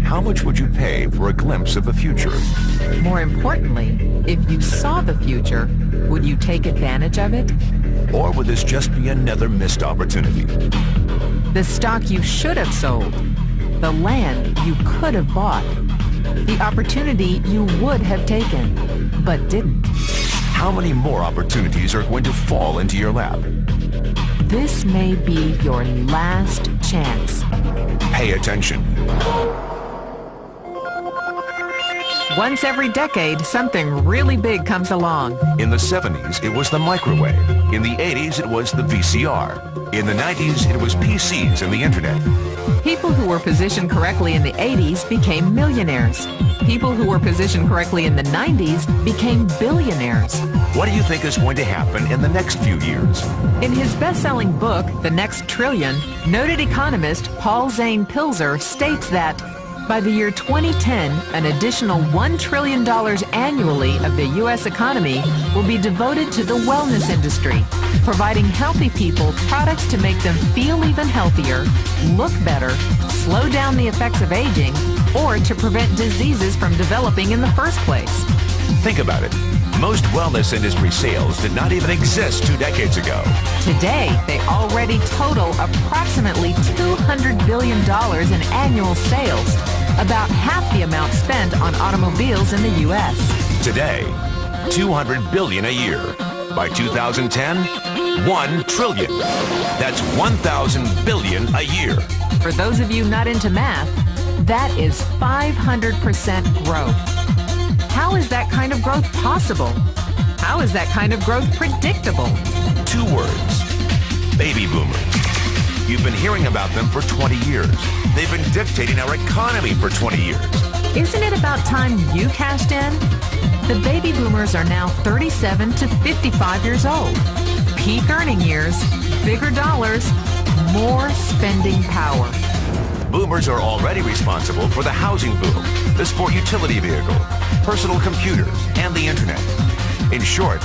How much would you pay for a glimpse of the future? More importantly, if you saw the future, would you take advantage of it? Or would this just be another missed opportunity? The stock you should have sold, the land you could have bought, the opportunity you would have taken, but didn't. How many more opportunities are going to fall into your lap? This may be your last chance. Pay attention. Once every decade, something really big comes along. In the 70s, it was the microwave. In the 80s, it was the VCR. In the 90s, it was PCs and the internet. People who were positioned correctly in the 80s became millionaires. People who were positioned correctly in the 90s became billionaires. What do you think is going to happen in the next few years? In his best-selling book, The Next Trillion, noted economist Paul Zane Pilzer states that by the year 2010, an additional $1 trillion annually of the U.S. economy will be devoted to the wellness industry, providing healthy people products to make them feel even healthier, look better, slow down the effects of aging, or to prevent diseases from developing in the first place. Think about it. Most wellness industry sales did not even exist 2 decades ago. Today, they already total approximately $200 billion in annual sales, about half the amount spent on automobiles in the U.S. Today, $200 billion a year. By 2010, $1 trillion. That's 1,000 billion a year. For those of you not into math, that is 500% growth. How is that kind of growth possible? How is that kind of growth predictable? 2 words. Baby boomers. You've been hearing about them for 20 years. They've been dictating our economy for 20 years. Isn't it about time you cashed in? The baby boomers are now 37 to 55 years old. Peak earning years, bigger dollars, more spending power. Boomers are already responsible for the housing boom, the sport utility vehicle, personal computers, and the internet. In short,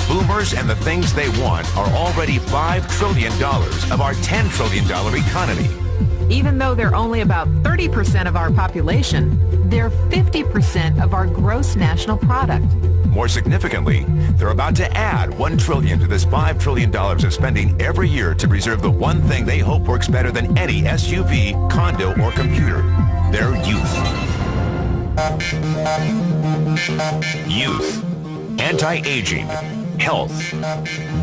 boomers and the things they want are already $5 trillion of our $10 trillion economy. Even though they're only about 30% of our population, they're 50% of our gross national product. More significantly, they're about to add $1 trillion to this $5 trillion of spending every year to preserve the one thing they hope works better than any SUV, condo, or computer: their youth. Youth. Anti-aging. Health.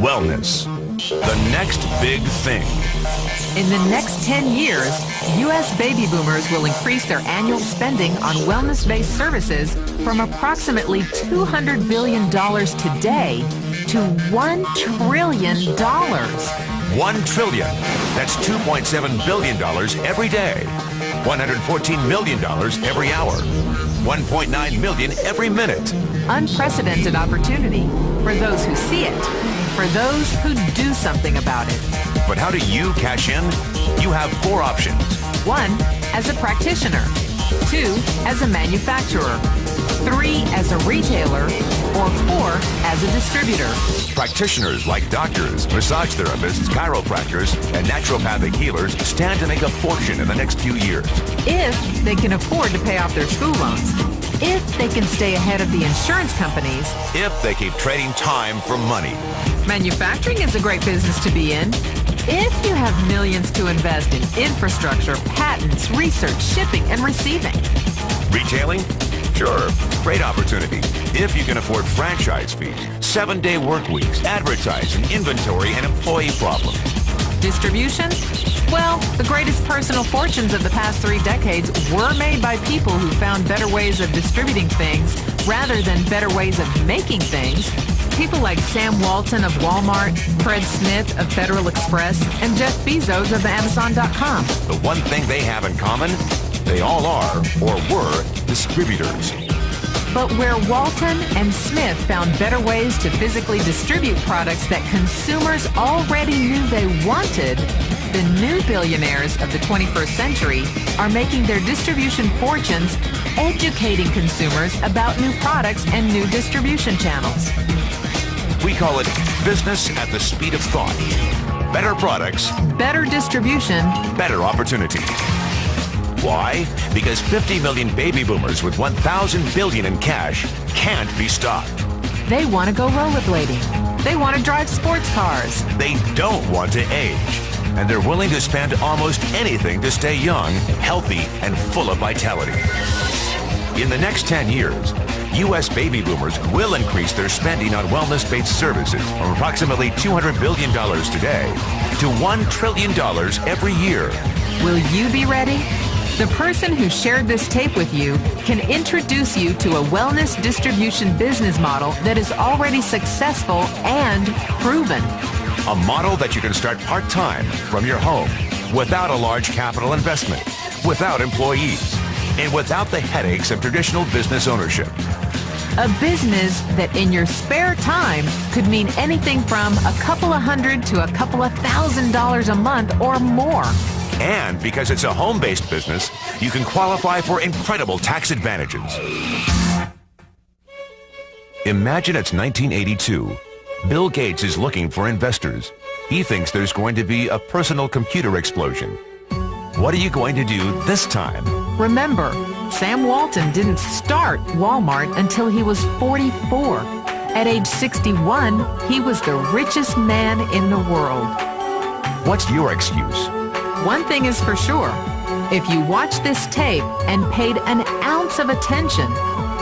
Wellness. The next big thing. In the next 10 years, U.S. baby boomers will increase their annual spending on wellness-based services from approximately $200 billion today to $1 trillion. $1 trillion. That's $2.7 billion every day. $114 million every hour. $1.9 million every minute. Unprecedented opportunity for those who see it, for those who do something about it. But how do you cash in? You have 4 options. 1, as a practitioner. 2, as a manufacturer. 3, as a retailer. Or 4, as a distributor. Practitioners like doctors, massage therapists, chiropractors, and naturopathic healers stand to make a fortune in the next few years. If they can afford to pay off their school loans. If they can stay ahead of the insurance companies. If they keep trading time for money. Manufacturing is a great business to be in. If you have millions to invest in infrastructure, patents, research, shipping, and receiving. Retailing? Sure, great opportunity. If you can afford franchise fees, 7-day work weeks, advertising, inventory, and employee problems. Distribution? Well, the greatest personal fortunes of the past 3 decades were made by people who found better ways of distributing things rather than better ways of making things. People like Sam Walton of Walmart, Fred Smith of Federal Express, and Jeff Bezos of Amazon.com. The one thing they have in common, they all are, or were, distributors. But where Walton and Smith found better ways to physically distribute products that consumers already knew they wanted, the new billionaires of the 21st century are making their distribution fortunes educating consumers about new products and new distribution channels. We call it business at the speed of thought. better products, better distribution, better opportunity. Why? Because 50 million baby boomers with 1,000 billion in cash can't be stopped. they want to go rollerblading. They want to drive sports cars. They don't want to age. And they're willing to spend almost anything to stay young, healthy, and full of vitality. In the next 10 years, U.S. baby boomers will increase their spending on wellness-based services from approximately $200 billion today to $1 trillion every year. Will you be ready? The person who shared this tape with you can introduce you to a wellness distribution business model that is already successful and proven. A model that you can start part-time from your home without a large capital investment, without employees, and without the headaches of traditional business ownership. A business that in your spare time could mean anything from a couple of hundred to a couple of $1,000s a month or more. And because it's a home-based business, you can qualify for incredible tax advantages. Imagine it's 1982. Bill Gates is looking for investors. He thinks there's going to be a personal computer explosion. What are you going to do this time? Remember, Sam Walton didn't start Walmart until he was 44. At age 61, he was the richest man in the world. What's your excuse? One thing is for sure, if you watch this tape and paid an ounce of attention,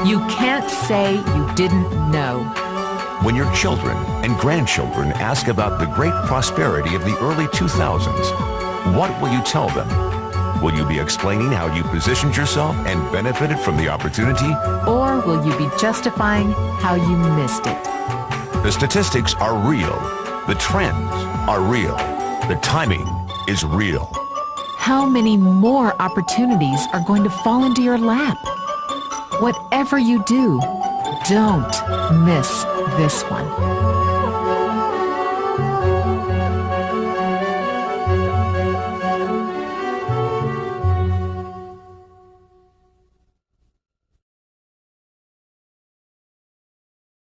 you can't say you didn't know. When your children and grandchildren ask about the great prosperity of the early 2000s, what will you tell them? Will you be explaining how you positioned yourself and benefited from the opportunity? Or will you be justifying how you missed it? The statistics are real. The trends are real. The timing is real. How many more opportunities are going to fall into your lap? Whatever you do, don't miss this one.